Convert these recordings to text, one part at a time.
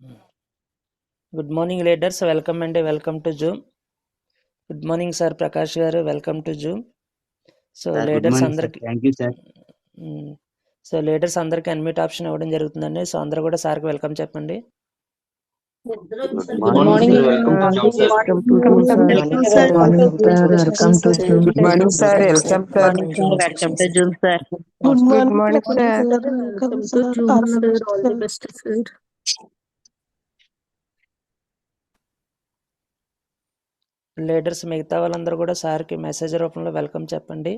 Good morning, leaders. Welcome and welcome to Zoom. Good morning, sir. Prakash garu. Welcome to Zoom. So, Sir, good leaders morning, sir. అందరికి Thank you, sir. So leaders అందరికి unmute option ఇవ్వడం జరుగుతుందండి. So అందరూ కూడా సార్కి welcome చెప్పండి. Good morning, sir. Welcome to Zoom, sir. Welcome to Zoom, sir. Welcome, sir. Welcome to Zoom. Good morning, sir. Welcome, sir. Welcome to Zoom, sir. Good Good morning, morning, sir. sir. Welcome to Zoom, sir. All the best, sir. Leaders మిగతా వాళ్ళందరూ కూడా సార్కి message రూపంలో welcome చెప్పండి.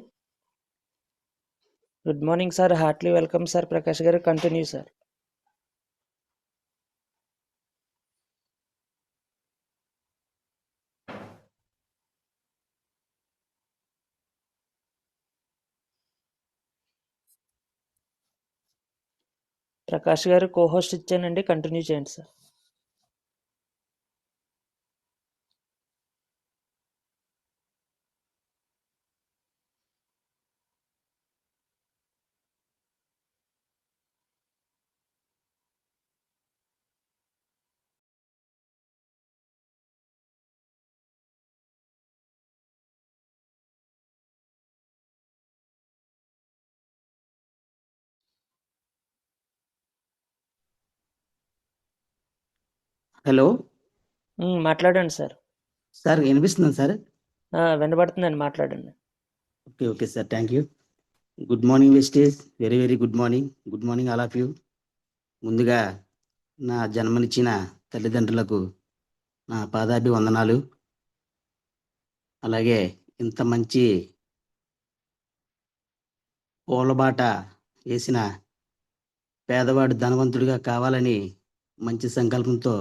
Good morning sir. Heartly welcome sir. Prakash garu continue sir. Prakash garu cohost ఇచ్చానండి, continue చేయండి sir. Hello మాట్లాడండి sir. Sir, వినిపిస్తుందా సార్? వినబడుతుందండి, మాట్లాడండి. Okay sir, thank you. Good morning వెస్టేజ్. Very very good morning. Good morning all of you. ముందుగా నా జన్మనిచ్చిన తల్లిదండ్రులకు నా పాదాభివందనాలు. అలాగే ఇంత మంచి పూలబాట వేసిన పేదవాడు ధనవంతుడిగా కావాలని మంచి సంకల్పంతో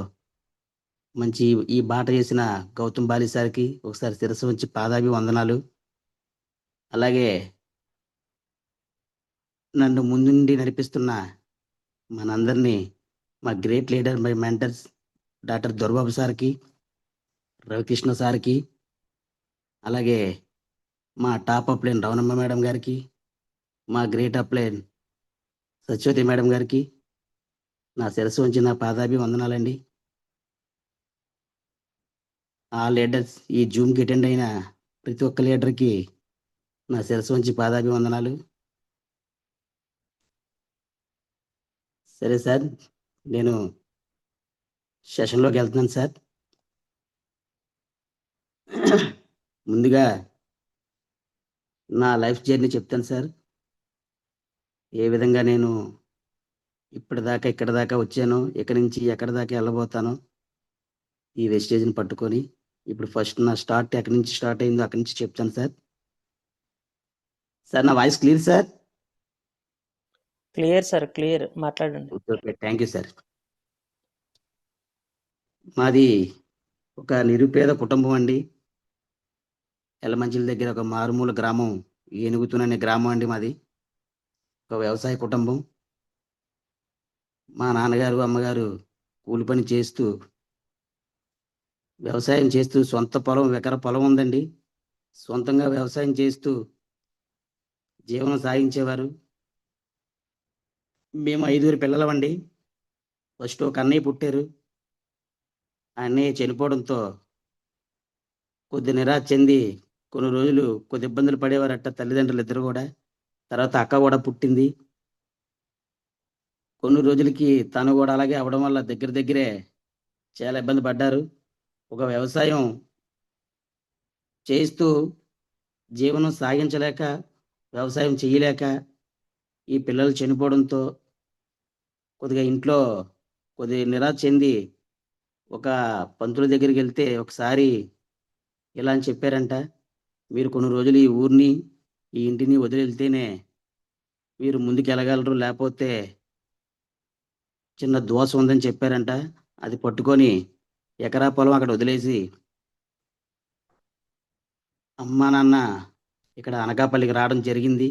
మంచి ఈ బాట వేసిన గౌతమ్ బాలి సార్కి ఒకసారి శిరస్సు వచ్చి పాదాభివందనాలు. అలాగే నన్ను ముందుండి నడిపిస్తున్న మనందరినీ మా great leader, my mentors doctor Dorababu సార్కి, రవికృష్ణ సార్కి, అలాగే మా టాప్ అప్లైన్ రవణమ్మ మేడం గారికి, మా గ్రేట్ అప్లైన్ సత్యవతి మేడం గారికి నా శిరస్సు ఉంచి నా పాదాభివందనాలండి. ఆ లీడర్స్, ఈ జూమ్కి అటెండ్ అయిన ప్రతి ఒక్క లీడర్కి నా శిరస్సు ఉంచి పాదాభివందనాలు. సరే సార్, నేను సెషన్లోకి వెళ్తున్నాను సార్. ముందుగా నా లైఫ్ జర్నీ చెప్తాను సార్. ఏ విధంగా నేను ఇప్పటిదాకా ఇక్కడ దాకా వచ్చానో, ఇక్కడి నుంచి ఎక్కడి దాకా వెళ్ళబోతానో ఈ వెస్టేజ్ని పట్టుకొని. ఇప్పుడు ఫస్ట్ నా స్టార్ట్ ఎక్కడి నుంచి స్టార్ట్ అయిందో అక్కడి నుంచి చెప్తాను సార్. సార్, నా voice clear sir? Clear sir, clear, మాట్లాడండి. Okay, thank you sir. మాది ఒక నిరుపేద కుటుంబం అండి. ఎలమంచిల దగ్గర ఒక మారుమూల గ్రామం, ఏనుగుతుననే గ్రామం అండి మాది. ఒక వ్యవసాయ కుటుంబం. మా నాన్నగారు, అమ్మగారు కూలి పని చేస్తూ, వ్యవసాయం చేస్తూ, సొంత పొలం, ఎకర పొలం ఉందండి, సొంతంగా వ్యవసాయం చేస్తూ జీవనం సాగించేవారు. మేము 5 పిల్లలమండి. ఫస్ట్ ఒక అన్నయ్య పుట్టారు. ఆ అన్నయ్య చనిపోవడంతో కొద్ది నిరాశ చెంది కొన్ని రోజులు కొద్ది ఇబ్బందులు పడేవారట తల్లిదండ్రులు ఇద్దరు కూడా. తర్వాత అక్క కూడా పుట్టింది. కొన్ని రోజులకి తను కూడా అలాగే అవడం వల్ల దగ్గరే చాలా ఇబ్బంది పడ్డారు. ఒక వ్యవసాయం చేస్తూ జీవనం సాగించలేక, వ్యవసాయం చేయలేక ఈ పిల్లలు చనిపోవడంతో కొద్దిగా ఇంట్లో కొద్దిగా నిరాశ చెంది ఒక పంతుల దగ్గరికి వెళ్తే ఒకసారి ఇలా అని చెప్పారంట, మీరు కొన్ని రోజులు ఈ ఊరిని, ఈ ఇంటిని వదిలి వెళ్తేనే మీరు ముందుకు వెళ్ళగలరు, లేకపోతే చిన్న దోషం ఉందని చెప్పారంట. అది పట్టుకొని ఎకరా పొలం అక్కడ వదిలేసి అమ్మా నాన్న ఇక్కడ అనకాపల్లికి రావడం జరిగింది.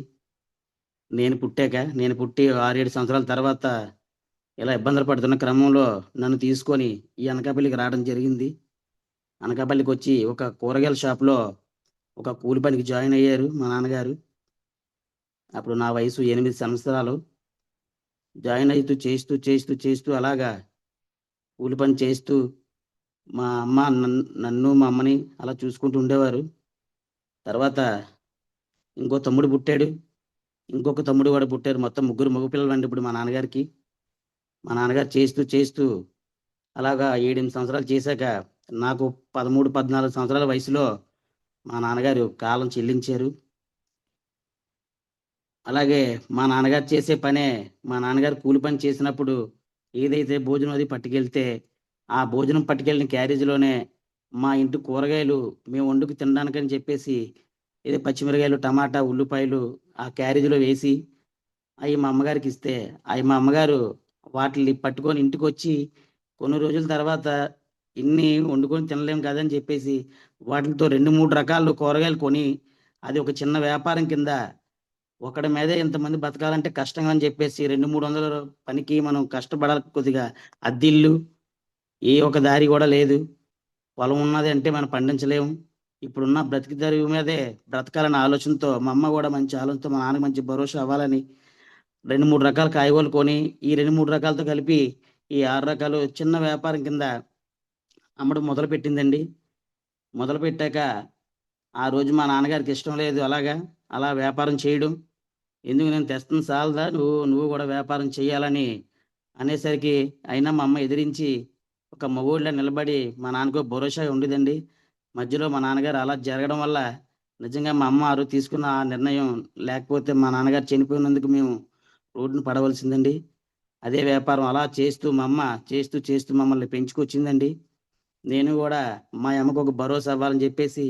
నేను పుట్టి 6-7 సంవత్సరాల తర్వాత ఇలా ఇబ్బందులు పడుతున్న క్రమంలో నన్ను తీసుకొని ఈ అనకాపల్లికి రావడం జరిగింది. అనకాపల్లికి వచ్చి ఒక కూరగాయల షాప్లో ఒక కూలి పనికి జాయిన్ అయ్యారు మా నాన్నగారు. అప్పుడు నా వయసు 8 సంవత్సరాలు. జాయిన్ అవుతూ చేస్తూ అలాగా కూలి పని చేస్తూ మా అమ్మ నన్ను మా అమ్మని అలా చూసుకుంటూ ఉండేవారు. తర్వాత ఇంకో తమ్ముడు పుట్టాడు. ఇంకొక తమ్ముడు కూడా పుట్టారు. మొత్తం ముగ్గురు మగపిల్లలు అండి ఇప్పుడు మా నాన్నగారికి. మా నాన్నగారు చేస్తూ చేస్తూ అలాగా 7-8 సంవత్సరాలు చేశాక నాకు 13, 14 సంవత్సరాల వయసులో మా నాన్నగారు కాలం చెల్లించారు. అలాగే మా నాన్నగారు చేసే పనే, మా నాన్నగారు కూలి పని చేసినప్పుడు ఏదైతే భోజనం అది పట్టుకెళ్తే ఆ భోజనం పట్టుకెళ్ళిన క్యారేజీలోనే మా ఇంటి కూరగాయలు మేము వండుకు తినడానికని చెప్పేసి ఏదో పచ్చిమిరకాయలు, టమాటా, ఉల్లిపాయలు ఆ క్యారేజీలో వేసి అవి మా అమ్మగారికి ఇస్తే అవి మా అమ్మగారు వాటిని పట్టుకొని ఇంటికి వచ్చి కొన్ని రోజుల తర్వాత ఇన్ని వండుకొని తినలేం కదని చెప్పేసి వాటితో 2-3 రకాలు కూరగాయలు కొని అది ఒక చిన్న వ్యాపారం కింద ఒకడి మీదే ఇంతమంది బతకాలంటే కష్టంగా అని చెప్పేసి 200-300 పనికి మనం కష్టపడాలి. కొద్దిగా అద్దిల్లు ఏ ఒక దారి కూడా లేదు. పొలం ఉన్నది అంటే మనం పండించలేము. ఇప్పుడున్న బ్రతికి తెరువు మీదే బ్రతకాలనే ఆలోచనతో మా అమ్మ కూడా మంచి ఆలోచనతో మా నాన్నకి మంచి భరోసా అవ్వాలని 2-3 రకాల కాయగూరలు కొని ఈ 2-3 రకాలతో కలిపి ఈ 6 రకాలు చిన్న వ్యాపారం కింద అమ్మడం మొదలు పెట్టిందండి. మొదలు పెట్టాక ఆ రోజు మా నాన్నగారికి ఇష్టం లేదు అలా వ్యాపారం చేయడం. ఎందుకు నేను తెస్తుంది చాలదా, నువ్వు కూడా వ్యాపారం చేయాలని అనేసరికి అయినా మా అమ్మ ఎదిరించి ఒక మగోళ్ళ నిలబడి మా నాన్నకు భరోసా ఉండేదండి. మధ్యలో మా నాన్నగారు అలా జరగడం వల్ల నిజంగా మా అమ్మ ఆ రోజు తీసుకున్న ఆ నిర్ణయం లేకపోతే మా నాన్నగారు చనిపోయినందుకు మేము రోడ్డున పడవలసిందండి. అదే వ్యాపారం అలా చేస్తూ మా అమ్మ చేస్తూ చేస్తూ మమ్మల్ని పెంచుకొచ్చిందండి. నేను కూడా మా అమ్మకు ఒక భరోసా అవ్వాలని చెప్పేసి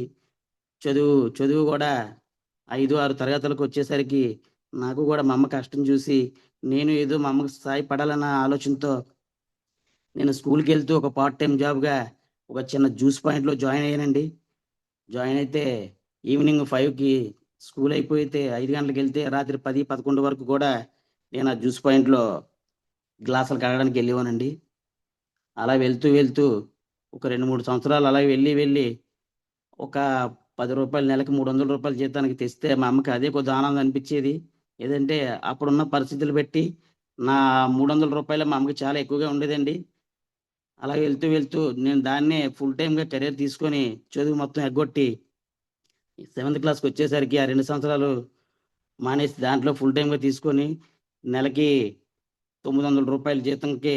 చదువు కూడా 5-6 తరగతులకు వచ్చేసరికి నాకు కూడా మా అమ్మ కష్టం చూసి నేను ఏదో మా అమ్మకు సహాయపడాలన్న ఆలోచనతో నేను స్కూల్కి వెళ్తూ ఒక పార్ట్ టైం జాబ్గా ఒక చిన్న జ్యూస్ పాయింట్లో జాయిన్ అయ్యానండి. జాయిన్ అయితే ఈవినింగ్ 5కి స్కూల్ అయిపోతే 5 గంటలకు వెళ్తే రాత్రి 10-11 వరకు కూడా నేను ఆ జ్యూస్ పాయింట్లో గ్లాసులు కడగడానికి వెళ్ళేవానండి. అలా వెళ్తూ వెళ్తూ ఒక 2-3 సంవత్సరాలు అలా వెళ్ళి ఒక రూ. 10 నెలకు రూ. 300 జీతానికి తెస్తే మా అమ్మకి అదే కొద్ది ఆనందం అనిపించేది. ఏదంటే అప్పుడున్న పరిస్థితులు బట్టి నా రూ. 300 మా అమ్మకి చాలా ఎక్కువగా ఉండేదండి. అలా వెళ్తూ నేను దాన్నే ఫుల్ టైమ్‌గా కెరీర్ తీసుకొని చదువు మొత్తం ఎగ్గొట్టి 7th క్లాస్‌కి వచ్చేసరికి ఆ 2 సంవత్సరాలు మానేసి దాంట్లో ఫుల్ టైమ్‌గా తీసుకొని నెలకి రూ. 900 జీతంకి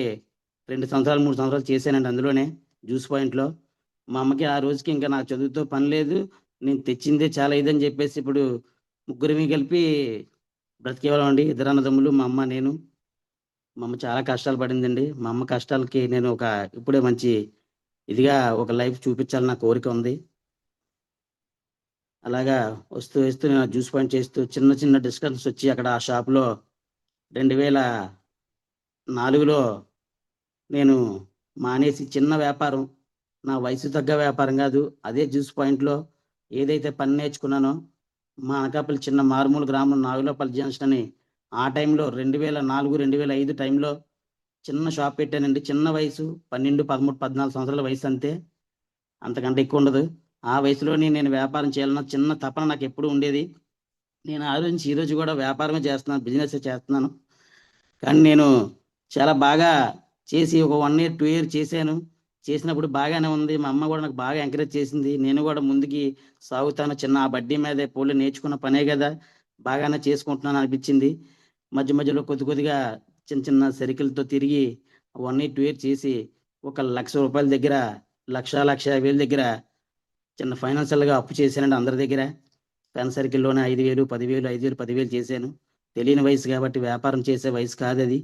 2 సంవత్సరాలు 3 సంవత్సరాలు చేశానండి అందులోనే జ్యూస్ పాయింట్‌లో. మా అమ్మకి ఆ రోజుకి ఇంకా నాకు చదువుతో పని లేదు. నేను తెచ్చిందే చాలా ఇదని చెప్పేసి ఇప్పుడు ముగ్గురిమి కలిపి బ్రతికేవాళ్ళమండి. ఇద్దరు అన్నదమ్ములు, మా అమ్మ, నేను. మా అమ్మ చాలా కష్టాలు పడిందండి. మా అమ్మ కష్టాలకి నేను ఇప్పుడే మంచి ఇదిగా ఒక లైఫ్ చూపించాలని నా కోరిక ఉంది. అలాగా వస్తూ నేను ఆ జ్యూస్ పాయింట్ చేస్తూ చిన్న డిస్కషన్స్ వచ్చి అక్కడ ఆ షాప్‌లో 2004లో నేను మానేసి చిన్న వ్యాపారం, నా వయసు తగ్గ వ్యాపారం కాదు. అదే జ్యూస్ పాయింట్‌లో ఏదైతే పని నేర్చుకున్నానో మా అనకాపల్లి చిన్న మారుమూల గ్రామం నాగులపల్లి జంక్షన్ అని ఆ టైంలో 2004, 2005 టైంలో చిన్న షాప్ పెట్టానండి. చిన్న వయసు 12, 13, 14 సంవత్సరాల వయసు అంతే. అంతకంటే ఎక్కువ ఉండదు. ఆ వయసులోని నేను వ్యాపారం చేయాలన్న చిన్న తపన నాకు ఎప్పుడూ ఉండేది. నేను ఆ రోజు నుంచి ఈ రోజు కూడా వ్యాపారమే చేస్తున్నాను, బిజినెసే చేస్తున్నాను. కానీ నేను చాలా బాగా చేసి ఒక 1 ఇయర్, 2 ఇయర్ చేశాను. చేసినప్పుడు బాగానే ఉంది. మా అమ్మ కూడా నాకు బాగా ఎంకరేజ్ చేసింది. నేను కూడా ముందుకి సాగుతాను. చిన్న ఆ బడ్డీ మీదే పోన్లే నేర్చుకున్న పనే కదా! బాగానే చేసుకుంటున్నాను అనిపించింది. మధ్యలో కొద్దిగా చిన్న సర్కిల్‌తో తిరిగి 1 ఇయర్, 2 ఇయర్ చేసి ఒక రూ. 1,00,000 దగ్గర 1,50,000 దగ్గర చిన్న ఫైనాన్షియల్‌గా అప్పు చేశానండి అందరి దగ్గర. ఫ్రెండ్ సర్కిల్‌లోనే 5,000, 10,000, 5,000, 10,000 చేశాను. తెలియని వయసు కాబట్టి వ్యాపారం చేసే వయసు కాదది.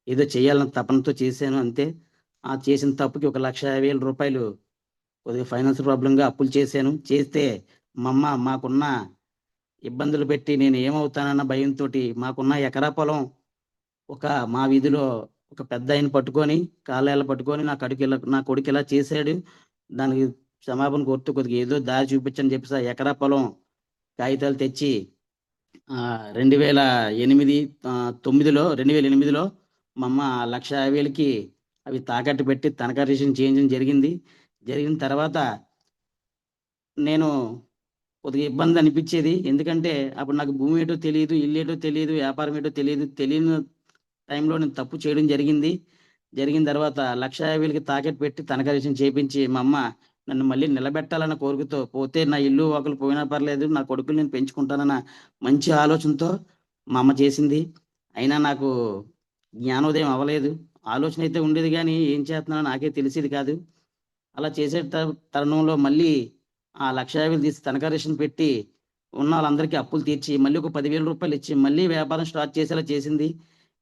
ఏదో చేయాలన్న తపనతో చేశాను అంతే. ఆ చేసిన తప్పుకి ఒక రూ. 1,50,000 కొద్దిగా ఫైనాన్స్ ప్రాబ్లమ్‌గా అప్పులు చేశాను. చేస్తే మా అమ్మ మాకున్న ఇబ్బందులు పెట్టి నేను ఏమవుతానన్న భయంతోటి మాకున్న ఎకరా పొలం మా వీధిలో ఒక పెద్దాయన పట్టుకొని కాళ్ళేళ్ళ పట్టుకొని నా కొడుకు ఇలా చేశాడు. దానికి క్షమాపణ కోరుతూ కొద్దిగా ఏదో దారి చూపించని చెప్పేసి ఆ ఎకరా పొలం కాగితాలు తెచ్చి 2008 మా అమ్మ 1,50,000కి అవి తాకట్టు పెట్టి తనఖా రిజిస్ట్రేషన్ చేయించడం జరిగింది. జరిగిన తర్వాత నేను కొద్దిగా ఇబ్బంది అనిపించేది. ఎందుకంటే అప్పుడు నాకు భూమి ఏటో తెలీదు, ఇల్లు ఏటో తెలీదు, వ్యాపారం ఏటో తెలీదు. తెలియని టైంలో నేను తప్పు చేయడం జరిగింది. జరిగిన తర్వాత 1,50,000కి తాకట్టు పెట్టి తనఖా రిజిస్ట్రేషన్ చేయించి మా అమ్మ నన్ను మళ్ళీ నిలబెట్టాలన్న కోరికతో, పోతే నా ఇల్లు ఒకరు పోయినా పర్లేదు, నా కొడుకులు నేను పెంచుకుంటానన్న మంచి ఆలోచనతో మా అమ్మ చేసింది. అయినా నాకు జ్ఞానోదయం అవ్వలేదు. ఆలోచన అయితే ఉండేది కానీ ఏం చేస్తున్నానో నాకే తెలిసేది కాదు. అలా చేసే తరుణంలో మళ్ళీ ఆ 1,50,000 తీసి తనఖా రిజిస్ట్రేషన్ పెట్టి ఉన్న వాళ్ళందరికీ అప్పులు తీర్చి మళ్ళీ ఒక 10,000 రూపాయలు ఇచ్చి మళ్ళీ వ్యాపారం స్టార్ట్ చేసేలా చేసింది.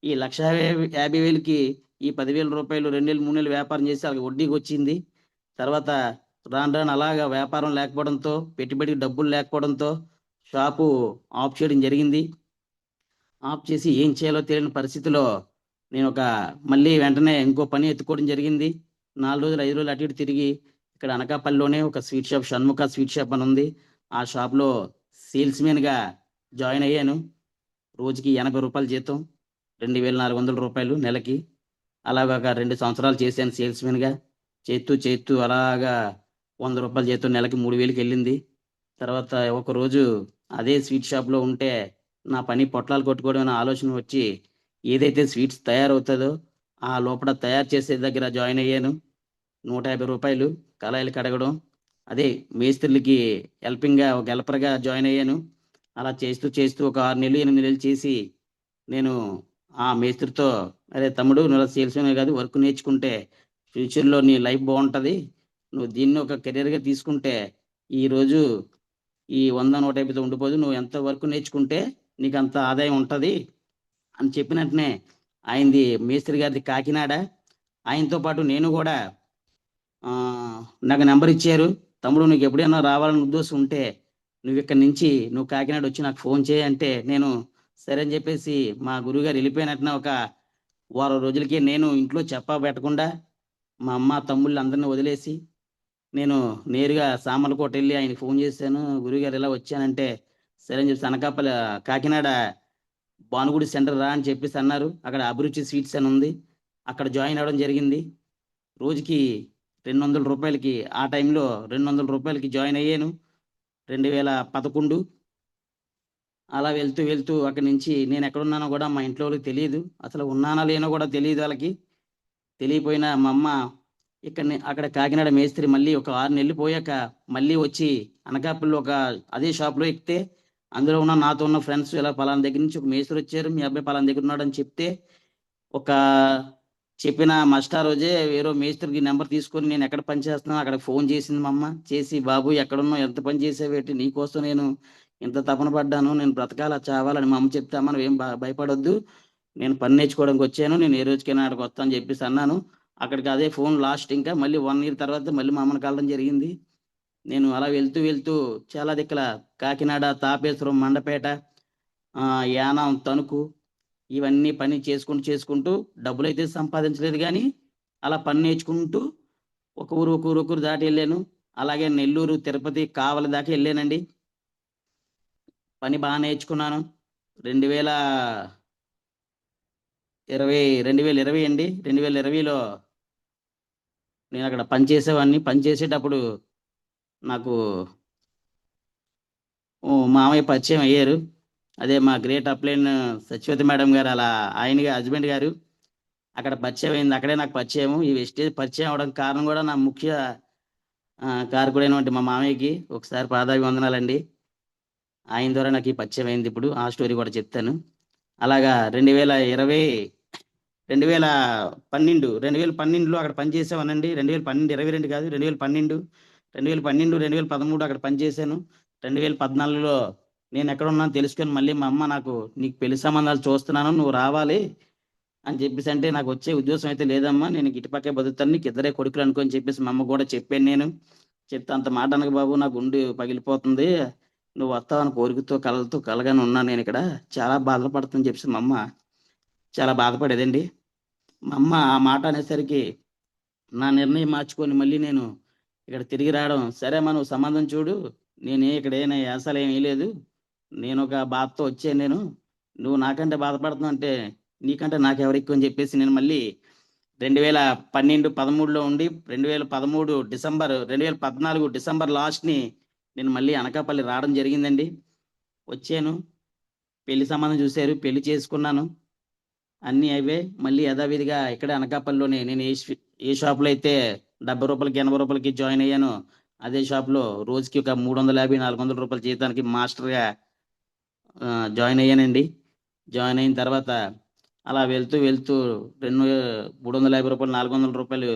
ఈ 1,50,000కి ఈ 10,000 రూపాయలు 2 నెలలు 3 నెలలు వ్యాపారం చేసి వాళ్ళకి వడ్డీకి వచ్చింది. తర్వాత రాను రాను అలాగా వ్యాపారం లేకపోవడంతో, పెట్టుబడికి డబ్బులు లేకపోవడంతో షాపు ఆఫ్ చేయడం జరిగింది. ఆఫ్ చేసి ఏం చేయాలో తెలియని పరిస్థితిలో నేను మళ్ళీ వెంటనే ఇంకో పని ఎత్తుకోవడం జరిగింది. 4 రోజులు 5 రోజులు అటు ఇటు తిరిగి ఇక్కడ అనకాపల్లిలోనే ఒక sweet shop, Shanmukha sweet shop అని ఉంది. ఆ షాప్లో సేల్స్మెన్గా జాయిన్ అయ్యాను. రోజుకి 80 రూపాయలు జీతం, 2,400 రూపాయలు నెలకి. అలాగ ఒక 2 సంవత్సరాలు చేశాను సేల్స్మెన్గా. చేస్తూ అలాగా 100 రూపాయలు జీతం నెలకి 3,000కి వెళ్ళింది. తర్వాత ఒకరోజు అదే స్వీట్ షాప్లో ఉంటే నా పని పొట్లాలు కొట్టుకోవడం అనే ఆలోచన వచ్చి, ఏదైతే స్వీట్స్ తయారవుతుందో ఆ లోపల తయారు చేసే దగ్గర జాయిన్ అయ్యాను. 150 రూపాయలు కళాయిలు కడగడం, అదే మేస్త్రులకి హెల్పింగ్గా ఒక హెల్పర్గా జాయిన్ అయ్యాను. అలా చేస్తూ ఒక 6 నెలలు 8 నెలలు చేసి నేను ఆ మేస్త్రితో, అరే తమ్ముడు, నువ్వు సేల్స్మెన్ కాదు, వర్క్ నేర్చుకుంటే ఫ్యూచర్లో నీ లైఫ్ బాగుంటుంది, నువ్వు దీన్ని ఒక కెరీర్గా తీసుకుంటే ఈరోజు ఈ 100-150తో ఉండిపోదు, నువ్వు ఎంత వర్క్ నేర్చుకుంటే నీకు అంత ఆదాయం ఉంటుంది అని చెప్పినట్టునే ఆయనది మేస్త్రి గారిది కాకినాడ. ఆయనతో పాటు నేను కూడా నాకు నెంబర్ ఇచ్చారు. తమ్ముడు, నీకు ఎప్పుడైనా రావాలని ఉద్దేశం ఉంటే నువ్వు ఇక్కడి నుంచి నువ్వు కాకినాడ వచ్చి నాకు ఫోన్ చేయంటే, నేను సరే అని చెప్పేసి మా గురువుగారు వెళ్ళిపోయినట్టున ఒక వారం రోజులకి నేను ఇంట్లో పెట్టకుండా మా అమ్మ తమ్ముళ్ళు అందరినీ వదిలేసి నేను నేరుగా సామర్లకోట వెళ్ళి ఆయనకి ఫోన్ చేశాను. గురువుగారు ఇలా వచ్చానంటే సరే అని చెప్పి కాకినాడ భానుగుడి సెంటర్ రా అని చెప్పేసి అన్నారు. అక్కడ అభిరుచి స్వీట్స్ అని ఉంది, అక్కడ జాయిన్ అవ్వడం జరిగింది. రోజుకి 200 రూపాయలకి, ఆ టైంలో 200 రూపాయలకి జాయిన్ అయ్యాను 2011. అలా వెళ్తూ అక్కడి నుంచి నేను ఎక్కడున్నానో కూడా మా ఇంట్లో వాళ్ళకి తెలియదు, అసలు ఉన్నానా లేనో కూడా తెలియదు. వాళ్ళకి తెలియపోయినా మా అమ్మ అక్కడ కాకినాడ మేస్త్రి మళ్ళీ ఒక 6 నెలలు పోయాక మళ్ళీ వచ్చి అనకాపల్లిలో అదే షాప్లో ఎక్కితే అందులో నాతో ఉన్న ఫ్రెండ్స్ ఇలా పలానా దగ్గర నుంచి ఒక మేస్త్రి వచ్చారు, మీ అబ్బాయి పలానా దగ్గర ఉన్నాడు అని చెప్తే, చెప్పిన మస్టా రోజే వేరే మేస్త్రికి నెంబర్ తీసుకొని నేను ఎక్కడ పని చేస్తున్నాను అక్కడ ఫోన్ చేసింది మా అమ్మ. చేసి, బాబు ఎక్కడున్నావు, ఎంత పని చేసావేటి, నీకోసం నేను ఇంత తపన పడ్డాను, నేను బ్రతకాలా చావాలని మా అమ్మ చెప్తే, అమ్మ నువ్వేం భయపడొద్దు, నేను పని నేర్చుకోవడానికి వచ్చాను, నేను ఏ రోజుకైనా అక్కడికి వస్తాను అని చెప్పేసి అన్నాను. అక్కడికి అదే ఫోన్ లాస్ట్ ఇంకా మళ్ళీ 1 ఇయర్ తర్వాత మళ్ళీ మా అమ్మని కలవడం జరిగింది. నేను అలా వెళ్తూ చాలా దిక్కుల కాకినాడ, తాపేశ్వరం, మండపేట, యానం, తణుకు ఇవన్నీ పని చేసుకుంటూ డబ్బులు అయితే సంపాదించలేదు కానీ అలా పని నేర్చుకుంటూ ఒక ఊరు దాటి వెళ్ళాను. అలాగే నెల్లూరు, తిరుపతి, కావలి దాకా వెళ్ళానండి. పని బాగా నేర్చుకున్నాను. 2020 అండి. 2020లో నేను అక్కడ పనిచేసేవాడిని. పనిచేసేటప్పుడు నాకు మామయ్య పరిచయం అయ్యారు. అదే మా గ్రేట్ అప్లైన్ సత్యవతి మేడం గారు, అలా ఆయనగా హస్బెండ్ గారు అక్కడ పరిచయం అయింది. అక్కడే నాకు పరిచయం. ఈ వెస్టేజ్ పరిచయం అవడానికి కారణం కూడా నా ముఖ్య కారకుడైనటువంటి మా మామయ్యకి ఒకసారి పాదాభివందనాలండి. ఆయన ద్వారా నాకు ఈ పరిచయం అయింది. ఇప్పుడు ఆ స్టోరీ కూడా చెప్తాను. అలాగా 2012లో అక్కడ పనిచేసామనండి. 2012, 22 కాదు, 2012, 2013 అక్కడ పనిచేశాను. 2014లో నేను ఎక్కడ ఉన్నాను తెలుసుకొని మళ్ళీ మా అమ్మ నీకు పెళ్లి సంబంధాలు చూస్తున్నాను, నువ్వు రావాలి అని చెప్పేసి అంటే, నాకు వచ్చే ఉద్దేశం అయితే లేదమ్మా, నేను ఇటుపక్కే బతుకుతాను, నీకు ఇద్దరే కొడుకులు అనుకోని చెప్పేసి మా అమ్మ కూడా చెప్పాను. నేను చెప్తే, అంత మాట అనకు బాబు, నా గుండె పగిలిపోతుంది, నువ్వు వస్తావని కోరికతో కలగానే ఉన్నాను, నేను ఇక్కడ చాలా బాధపడుతుందని చెప్పేసి మా అమ్మ చాలా బాధపడేదండి. మా అమ్మ ఆ మాట అనేసరికి నా నిర్ణయం మార్చుకొని మళ్ళీ నేను ఇక్కడ తిరిగి రావడం, సరే అమ్మా నువ్వు సంబంధం చూడు, ఇక్కడ యాసలు ఏమీ లేదు, నేను ఒక బాధతో వచ్చాను, నువ్వు నాకంటే బాధపడుతున్నావు అంటే నీకంటే నాకెవరు ఎక్కువ అని చెప్పేసి నేను మళ్ళీ 2013లో ఉండి 2014 డిసెంబర్ లాస్ట్ని నేను మళ్ళీ అనకాపల్లి రావడం జరిగిందండి. వచ్చాను, పెళ్లి సంబంధం చూశారు, పెళ్లి చేసుకున్నాను. అన్నీ అవే. మళ్ళీ యథావిధిగా ఇక్కడ అనకాపల్లిలోనే నేను ఏ షాప్లో అయితే 70 రూపాయలకి 80 రూపాయలకి జాయిన్ అయ్యానో అదే షాప్లో రోజుకి ఒక 350 400 రూపాయల జీతానికి మాస్టర్గా జాయిన్ అయ్యానండి. జాయిన్ అయిన తర్వాత అలా వెళ్తూ వెళ్తూ 350 రూపాయలు 400 రూపాయలు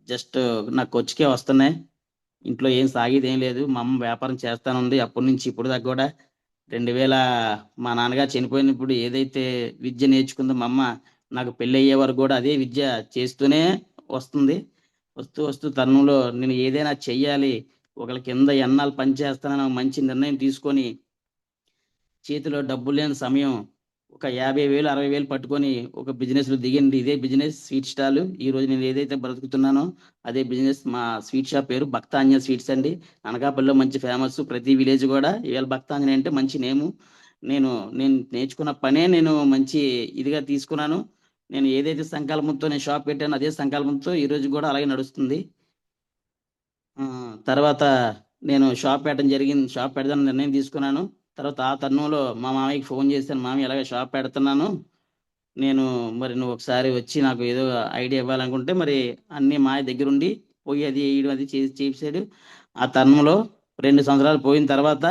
జస్ట్ నా ఖర్చుకే వస్తున్నాయి. ఇంట్లో ఏం సాగేది ఏం లేదు. మా అమ్మ వ్యాపారం చేస్తానుంది అప్పటి నుంచి ఇప్పుడు దాకా కూడా. 2000 మా నాన్నగారు చనిపోయినప్పుడు ఏదైతే విద్య నేర్చుకుందో మా అమ్మ, నాకు పెళ్ళి అయ్యే వరకు కూడా అదే విద్య చేస్తూనే వస్తుంది. వస్తూ వస్తూ తరుణంలో నేను ఏదైనా చెయ్యాలి, ఒకళ్ళ కింద ఎన్నాళ్ళు పని చేస్తానని ఒక మంచి నిర్ణయం తీసుకొని చేతిలో డబ్బులు లేని సమయం ఒక 50,000 60,000 పట్టుకొని ఒక బిజినెస్లో దిగింది. ఇదే బిజినెస్ స్వీట్ స్టాల్. ఈ రోజు నేను ఏదైతే బ్రతుకుతున్నానో అదే బిజినెస్. మా స్వీట్ షాప్ పేరు భక్తాంజనేయ స్వీట్స్ అండి. అనకాపల్లిలో మంచి ఫేమస్. ప్రతి విలేజ్ కూడా ఇవాళ భక్తాంజనేయ అంటే మంచి నేము. నేను నేర్చుకున్న పనే నేను మంచి ఇదిగా తీసుకున్నాను. నేను ఏదైతే సంకల్పంతో నేను షాప్ పెట్టానో అదే సంకల్పంతో ఈ రోజు కూడా అలాగే నడుస్తుంది. తర్వాత నేను షాప్ పెడదాని నిర్ణయం తీసుకున్నాను. తర్వాత ఆ తరుణంలో మా మామయ్యకి ఫోన్ చేశాను, మామయ్య ఇలాగ షాప్ పెడుతున్నాను, మరి నువ్వు ఒకసారి వచ్చి నాకు ఏదో ఐడియా ఇవ్వాలనుకుంటే మరి అన్ని మాయ దగ్గరుండి పోయి అది వేయడం అది చేసాడు. ఆ తరుణంలో 2 సంవత్సరాలు పోయిన తర్వాత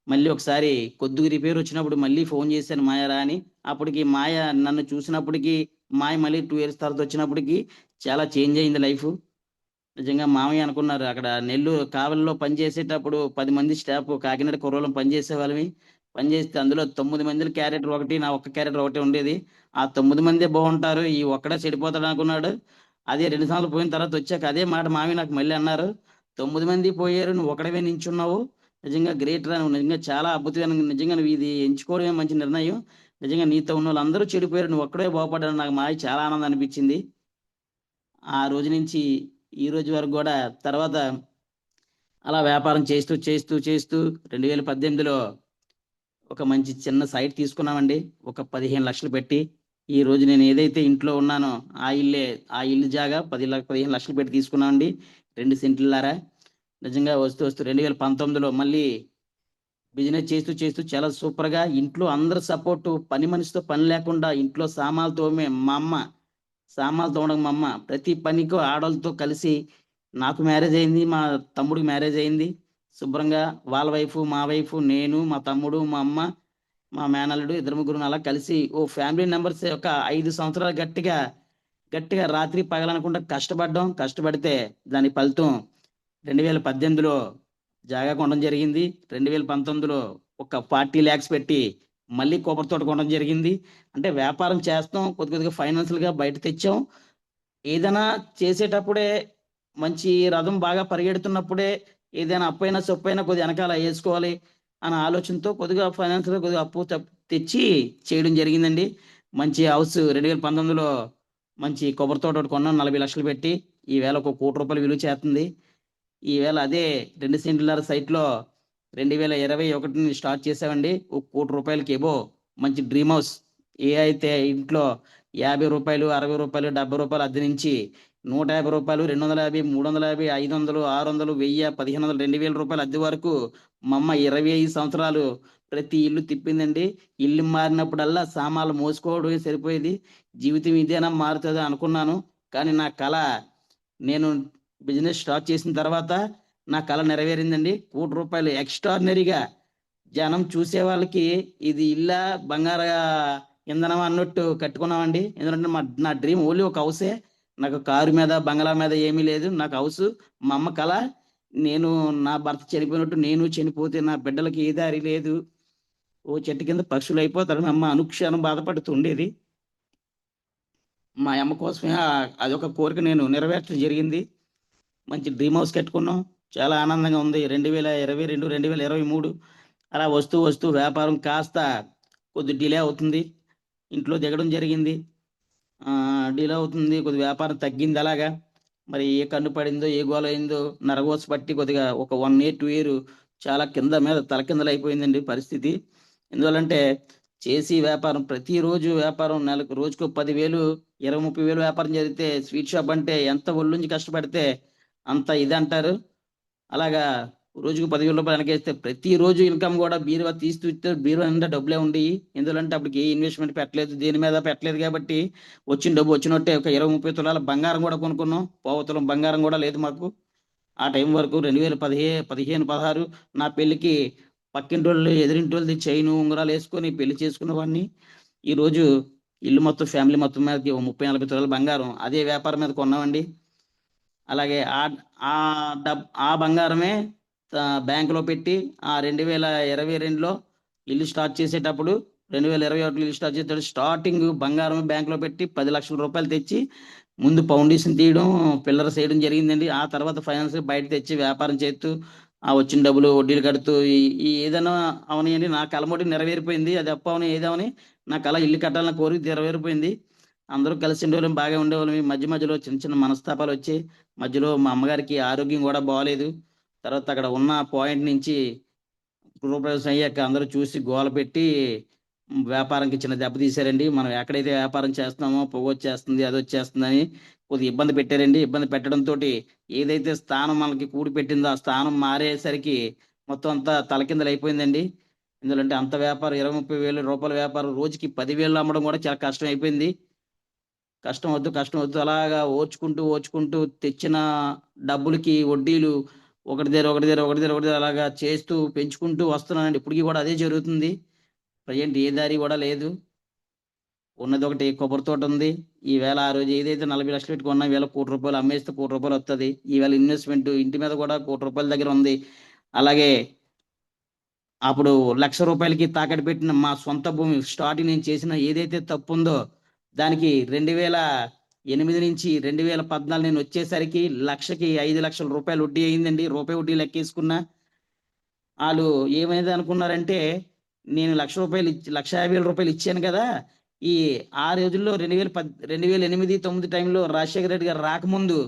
మళ్ళీ ఒకసారి కొద్దిగా రిపేర్ వచ్చినప్పుడు మళ్ళీ ఫోన్ చేశాను మాయరా అని. అప్పటికి మాయ నన్ను చూసినప్పటికీ, మాయ మళ్ళీ 2 ఇయర్స్ తర్వాత వచ్చినప్పటికి చాలా చేంజ్ అయింది లైఫ్. నిజంగా మామయ్య అనుకున్నారు. అక్కడ నెల్లూరు కావలిలో పనిచేసేటప్పుడు 10 మంది స్టాఫ్ కాకినాడ కుర్రోళ్ళం పనిచేసే వాళ్ళమి. పనిచేస్తే అందులో 9 మంది క్యారెక్టర్ ఒకటి, నా ఒక్క క్యారెక్టర్ ఒకటి ఉండేది. ఆ 9 మందే బాగుంటారు, ఈ ఒక్కడే చెడిపోతాడు అనుకున్నాడు. అదే 2 సంవత్సరాలు పోయిన తర్వాత వచ్చాక అదే మాట మామయ్య నాకు మళ్ళీ అన్నారు. 9 మంది పోయారు, నువ్వు ఒకడవే నించున్నావు. నిజంగా గ్రేట్ రా, నువ్వు నిజంగా చాలా అద్భుతమైన, నిజంగా నువ్వు ఇది ఎంచుకోవడమే మంచి నిర్ణయం. నిజంగా నీతో ఉన్న వాళ్ళు అందరూ చెడిపోయారు, నువ్వు ఒక్కడే బాగుపడ్డాడు. నాకు మాయ చాలా ఆనందం అనిపించింది. ఆ రోజు నుంచి ఈ రోజు వరకు కూడా తర్వాత అలా వ్యాపారం చేస్తూ చేస్తూ చేస్తూ 2018లో ఒక మంచి చిన్న సైట్ తీసుకున్నామండి. ఒక 15 లక్షలు పెట్టి. ఈ రోజు నేను ఏదైతే ఇంట్లో ఉన్నానో ఆ ఇల్లు జాగా 15 లక్షలు పెట్టి తీసుకున్నామండి. 2 సెంట్లలారా. నిజంగా వస్తూ వస్తూ 2019లో మళ్ళీ బిజినెస్ చేస్తూ చేస్తూ చాలా సూపర్గా ఇంట్లో అందరు సపోర్టు, పని మనిషితో పని లేకుండా ఇంట్లో సామాన్లు తోమే మా అమ్మ, సామాన్లు తోమడం మా అమ్మ, ప్రతి పనికి ఆడవాళ్ళతో కలిసి. నాకు మ్యారేజ్ అయింది, మా తమ్ముడికి మ్యారేజ్ అయింది. శుభ్రంగా వాళ్ళ వైఫ్, మా వైఫ్, నేను, మా తమ్ముడు, మా అమ్మ, మా మేనల్లుడు, 2 అలా కలిసి ఓ ఫ్యామిలీ మెంబర్స్ ఒక 5 సంవత్సరాలు గట్టిగా రాత్రి పగలనకుండా కష్టపడితే దాని ఫలితం 2018లో జాగా కొనడం జరిగింది. 2019లో ఒక 40 lakhs పెట్టి మళ్ళీ కొబ్బరి తోట కొనడం జరిగింది. అంటే వ్యాపారం చేస్తాం, కొద్దిగా ఫైనాన్షియల్గా బయట తెచ్చాం. ఏదైనా చేసేటప్పుడే మంచి రథం బాగా పరిగెడుతున్నప్పుడే ఏదైనా అప్పైనా సొప్పైనా కొద్దిగా వెనకాల వేసుకోవాలి అన్న ఆలోచనతో కొద్దిగా ఫైనాన్షియల్గా కొద్దిగా అప్పు తెచ్చి చేయడం జరిగిందండి. మంచి హౌస్ 2019లో మంచి కొబ్బరి తోట ఒకటి కొన్నాం 40 లక్షలు పెట్టి. ఈవేళ ఒక 1 కోటి రూపాయలు విలువ చేస్తుంది. ఈవేళ అదే 2 సెంట్లన్నర సైట్లో 2021 స్టార్ట్ చేసామండి. 1 కోటి రూపాయలకి ఏవో మంచి డ్రీమ్ హౌస్. ఏ అయితే ఇంట్లో 50 రూపాయలు 60 రూపాయలు 70 రూపాయలు అద్దె నుంచి 150 రూపాయలు 250 350 500 600 1000 1500 2000 రూపాయలు అద్దె వరకు మా అమ్మ 25 సంవత్సరాలు ప్రతి ఇల్లు తిప్పిందండి. ఇల్లు మారినప్పుడల్లా సామాన్లు మోసుకోవడమే సరిపోయేది. జీవితం ఇదేనా మారుతుందా అనుకున్నాను. కానీ నా కళ, నేను బిజినెస్ స్టార్ట్ చేసిన తర్వాత నా కళ నెరవేరిందండి. 1 కోటి రూపాయలు ఎక్స్ట్రాడినరీగా జనం చూసే వాళ్ళకి ఇది ఇల్లా బంగార ఇంధనం అన్నట్టు కట్టుకున్నామండి. ఎందుకంటే నా డ్రీమ్ ఓన్లీ ఒక హౌసే. నాకు కారు మీద బంగ్లా మీద ఏమీ లేదు. నాకు హౌస్. మా అమ్మ కళ. నా భర్త చనిపోయినట్టు నేను చనిపోతే నా బిడ్డలకి ఏ దారి లేదు, ఓ చెట్టు కింద పక్షులు అయిపోతారు మా అమ్మ అనుక్షణం బాధపడుతుండేది. మా అమ్మ కోసమే అదొక కోరిక నేను నెరవేర్చడం జరిగింది. మంచి డ్రీమ్ హౌస్ కట్టుకున్నాం. చాలా ఆనందంగా ఉంది. 2022 2023 అలా వస్తూ వస్తూ వ్యాపారం కాస్త కొద్ది డిలే అవుతుంది. ఇంట్లో దిగడం జరిగింది. డిలే అవుతుంది, కొద్ది వ్యాపారం తగ్గింది. అలాగా మరి ఏ కన్ను పడిందో ఏ గోల అయిందో నరగోస పట్టి కొద్దిగా ఒక 1 year 2 year చాలా కింద మీద తలకిందలు అయిపోయిందండి పరిస్థితి. ఎందువల్లంటే చేసి వ్యాపారం ప్రతిరోజు వ్యాపారం నెలకు రోజుకు 10,000 20-30 వేలు వ్యాపారం జరిగితే స్వీట్ షాప్ అంటే ఎంత ఒళ్ళుంచి కష్టపడితే అంత ఇది అంటారు. అలాగా రోజుకు 10,000 రూపాయలు వెనకేస్తే ప్రతిరోజు ఇన్కమ్ కూడా బీరువా తీసి చూస్తే బీరువా నిండా డబ్బులే ఉండి, ఎందుకంటే అప్పటికి ఏ ఇన్వెస్ట్మెంట్ పెట్టలేదు, దేని మీద పెట్టలేదు కాబట్టి వచ్చిన డబ్బు వచ్చినట్టే. ఒక 20-30 తులాల బంగారం కూడా కొనుక్కున్నాం. పావుతులం బంగారం కూడా లేదు మాకు ఆ టైం వరకు. 2015-16 నా పెళ్లికి పక్కింటోళ్ళు ఎదిరింటోళ్ళది చైను ఉంగరాలు వేసుకొని పెళ్లి చేసుకున్న వాడిని. ఈరోజు ఇల్లు మొత్తం ఫ్యామిలీ మొత్తం మీదకి 30-40 తులాల బంగారం అదే వ్యాపారం మీద కొన్నామండి. అలాగే ఆ బంగారమే బ్యాంకులో పెట్టి ఆ 2022లో ఇల్లు స్టార్ట్ చేసేటప్పుడు 2021 ఇల్లు స్టార్ట్ చేసేటప్పుడు స్టార్టింగ్ బంగారం బ్యాంకులో పెట్టి 10 లక్షల రూపాయలు తెచ్చి ముందు ఫౌండేషన్ తీయడం, పిల్లర్స్ వేయడం జరిగిందండి. ఆ తర్వాత ఫైనాన్స్ బయట తెచ్చి వ్యాపారం చేస్తూ ఆ వచ్చిన డబ్బులు వడ్డీలు కడుతూ ఈ ఏదైనా అవనియండి నా కలమోటి నెరవేరిపోయింది. అది అప్ప అవని ఏదవని నా కళ ఇల్లు కట్టాలన్న కోరిక నెరవేరిపోయింది. అందరూ కలిసి ఉండేవాళ్ళం, బాగా ఉండేవాళ్ళం. ఈ మధ్య మధ్యలో చిన్న చిన్న మనస్తాపాలు వచ్చి మధ్యలో మా అమ్మగారికి ఆరోగ్యం కూడా బాగాలేదు. తర్వాత అక్కడ ఉన్న పాయింట్ నుంచి గృహప్రవేశం అయ్యాక అందరూ చూసి గోల పెట్టి వ్యాపారంకి చిన్న దెబ్బ తీశారండి. మనం ఎక్కడైతే వ్యాపారం చేస్తున్నామో పొగ వచ్చేస్తుంది, అది వచ్చేస్తుందని కొద్దిగా ఇబ్బంది పెట్టారండి. ఇబ్బంది పెట్టడంతో ఏదైతే స్థానం మనకి కూడి పెట్టిందో ఆ స్థానం మారేసరికి మొత్తం అంతా తలకిందలు అయిపోయిందండి. ఎందుకంటే అంత వ్యాపారం 20-30 వేల రూపాయల వ్యాపారం రోజుకి 10,000 అమ్మడం కూడా చాలా కష్టం అయిపోయింది. కష్టం వద్దు అలాగా ఓర్చుకుంటూ తెచ్చిన డబ్బులకి వడ్డీలు ఒకటి దగ్గర అలాగా చేస్తూ పెంచుకుంటూ వస్తున్నానండి. ఇప్పటికీ కూడా అదే జరుగుతుంది. ప్రజెంట్ ఏ దారి కూడా లేదు. ఉన్నది ఒకటి కొబ్బరి తోట ఉంది. ఈవేళ ఆ రోజు ఏదైతే 40 లక్షలు పెట్టుకున్నా ఈవేళ 1 కోటి రూపాయలు అమ్మేస్తే 1 కోటి రూపాయలు వస్తుంది. ఈవేళ ఇన్వెస్ట్మెంట్ ఇంటి మీద కూడా 1 కోటి రూపాయల దగ్గర ఉంది. అలాగే అప్పుడు 1,00,000 రూపాయలకి తాకట్టు పెట్టిన మా సొంత భూమి స్టార్టింగ్ నేను చేసిన ఏదైతే తప్పు ఉందో దానికి 2008 నుంచి 2014 నేను వచ్చేసరికి 1,00,000కి 5 లక్షల రూపాయలు వడ్డీ అయిందండి. రూపాయి వడ్డీ లెక్కేసుకున్నా. వాళ్ళు ఏమైంది అనుకున్నారంటే నేను 1,00,000 రూపాయలు 1,50,000 రూపాయలు ఇచ్చాను కదా. ఈ ఆ రోజుల్లో 2008-9 టైంలో రాజశేఖర రెడ్డి గారు రాకముందు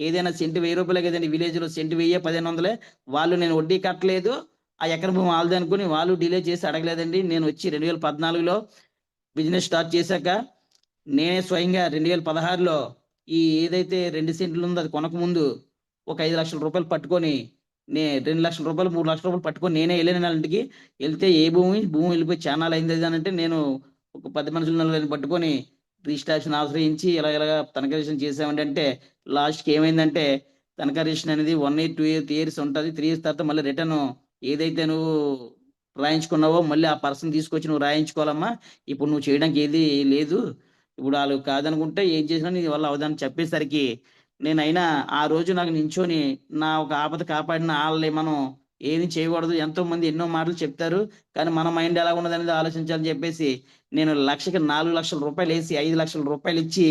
ఏదైనా సెంటు 1,000 రూపాయలే కదండి. విలేజ్ లో సెంటు 1,000-1,500 వాళ్ళు నేను వడ్డీ కట్టలేదు, ఆ ఎకరం భూమి వాళ్ళది అనుకుని వాళ్ళు డిలే చేసి అడగలేదండి. నేను వచ్చి 2014లో బిజినెస్ స్టార్ట్ చేశాక నేనే స్వయంగా 2016లో ఈ ఏదైతే 2 సెంట్లు ఉందో అది కొనక ముందు ఒక 5 లక్షల రూపాయలు పట్టుకొని 2 లక్షల రూపాయలు 3 లక్షల రూపాయలు పట్టుకొని నేనే వెళ్ళిన ఇంటికి వెళ్తే ఏ భూమి వెళ్ళిపోయి ఛానల్ అయింది అని అంటే నేను ఒక 10 మనుషులను పట్టుకొని రిజిస్ట్రేషన్ ఆశ్రయించి ఇలా తనఖా రిజిస్ట్రేషన్ చేసామండి. అంటే లాస్ట్కి ఏమైందంటే తనఖా రిజిస్ట్రేషన్ అనేది 1 year 2 years ఉంటుంది. 3 years తర్వాత మళ్ళీ రిటర్న్ ఏదైతే నువ్వు రాయించుకున్నావో మళ్ళీ ఆ పర్సన్ తీసుకొచ్చి నువ్వు రాయించుకోవాలమ్మా. ఇప్పుడు నువ్వు చేయడానికి ఏది లేదు. ఇప్పుడు వాళ్ళు కాదనుకుంటే ఏం చేసినా నీ వల్ల అవదాన్ని చెప్పేసరికి నేనైనా ఆ రోజు నాకు నించొని నా ఒక ఆపద కాపాడిన వాళ్ళని మనం ఏమి చేయకూడదు. ఎంతో మంది ఎన్నో మాటలు చెప్తారు, కానీ మన మైండ్ ఎలా ఉన్నది అనేది ఆలోచించాలని చెప్పేసి నేను 1,00,000కి 4 లక్షల రూపాయలు వేసి 5 లక్షల రూపాయలు ఇచ్చి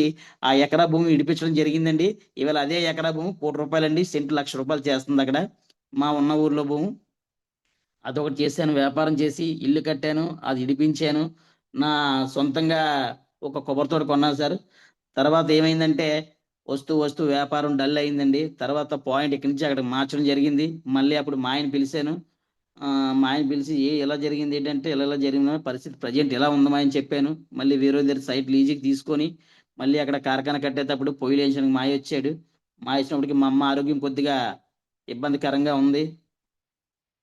ఆ ఎకరా భూమి విడిపించడం జరిగిందండి. ఇవాళ అదే ఎకరా భూమి 1 కోటి రూపాయలండి. సెంటు 1,00,000 రూపాయలు చేస్తుంది అక్కడ మా ఉన్న ఊర్లో భూమి. అదొకటి చేశాను. వ్యాపారం చేసి ఇల్లు కట్టాను, అది ఇడిపించాను. నా సొంతంగా ఒక కొబ్బరి తోట కొన్నాను సార్. తర్వాత ఏమైందంటే వస్తూ వ్యాపారం డల్ అయిందండి. తర్వాత పాయింట్ ఇక్కడి నుంచి అక్కడ మార్చడం జరిగింది. మళ్ళీ అప్పుడు మా ఆయన పిలిచాను. మా ఆయన పిలిచి ఎలా జరిగింది ఏంటంటే ఇలా జరిగిన పరిస్థితి ప్రజెంట్ ఎలా ఉంది మా ఆయన చెప్పాను. మళ్ళీ వేరే దగ్గర సైట్ లీజుకి తీసుకొని మళ్ళీ అక్కడ కార్ఖానా కట్టేటప్పుడు పొయ్యిలు వేయించడానికి మాయ వచ్చాడు. మాయ వచ్చినప్పటికి మా అమ్మ ఆరోగ్యం కొద్దిగా ఇబ్బందికరంగా ఉంది.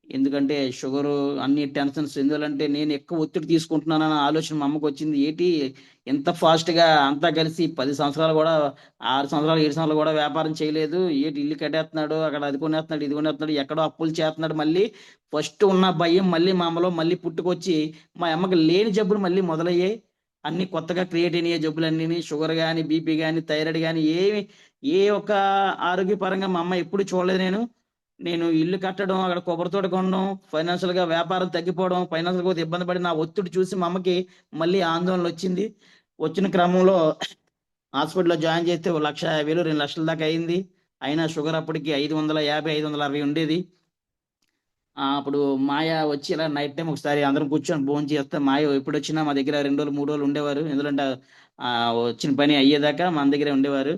ఎందుకంటే షుగరు అన్ని టెన్షన్స్. ఎందుకంటే నేను ఎక్కువ ఒత్తిడి తీసుకుంటున్నానన్న ఆలోచన మా అమ్మకు వచ్చింది. ఏంటి ఎంత ఫాస్ట్గా అంతా కలిసి 10 సంవత్సరాలు కూడా 6 సంవత్సరాలు 7 సంవత్సరాలు కూడా వ్యాపారం చేయలేదు. ఏంటి ఇల్లు కట్టేస్తున్నాడు, అక్కడ అది కొనేస్తున్నాడు, ఇది కొనేస్తున్నాడు, ఎక్కడో అప్పులు చేస్తున్నాడు. మళ్ళీ ఫస్ట్ ఉన్న భయం మళ్ళీ మా అమ్మలో మళ్ళీ పుట్టుకొచ్చి మా అమ్మకి లేని జబ్బులు మళ్ళీ మొదలయ్యాయి. అన్ని కొత్తగా క్రియేట్ అయినాయి జబ్బులన్నీ. షుగర్ కానీ, బీపీ కానీ, థైరాయిడ్ కానీ ఏ ఒక్క ఆరోగ్యపరంగా మా అమ్మ ఎప్పుడు చూడలేదు. నేను ఇల్లు కట్టడం, అక్కడ కొబ్బరి తోట కొనడం, ఫైనాన్షియల్ గా వ్యాపారం తగ్గిపోవడం, ఫైనాన్షియల్ గా ఇబ్బంది పడి నా ఒత్తిడి చూసి మా అమ్మకి మళ్ళీ ఆందోళన వచ్చింది. వచ్చిన క్రమంలో హాస్పిటల్లో జాయిన్ చేస్తే 1,50,000 2 లక్షల దాకా అయింది. అయినా షుగర్ అప్పటికి 550 560 ఉండేది. అప్పుడు మాయ వచ్చి ఇలా నైట్ టైం ఒకసారి అందరం కూర్చొని భోజనం చేస్తే మాయ ఎప్పుడు వచ్చినా మా దగ్గర 2 రోజులు 3 రోజులు ఉండేవారు. ఎందుకంటే వచ్చిన పని అయ్యేదాకా మన దగ్గరే ఉండేవారు.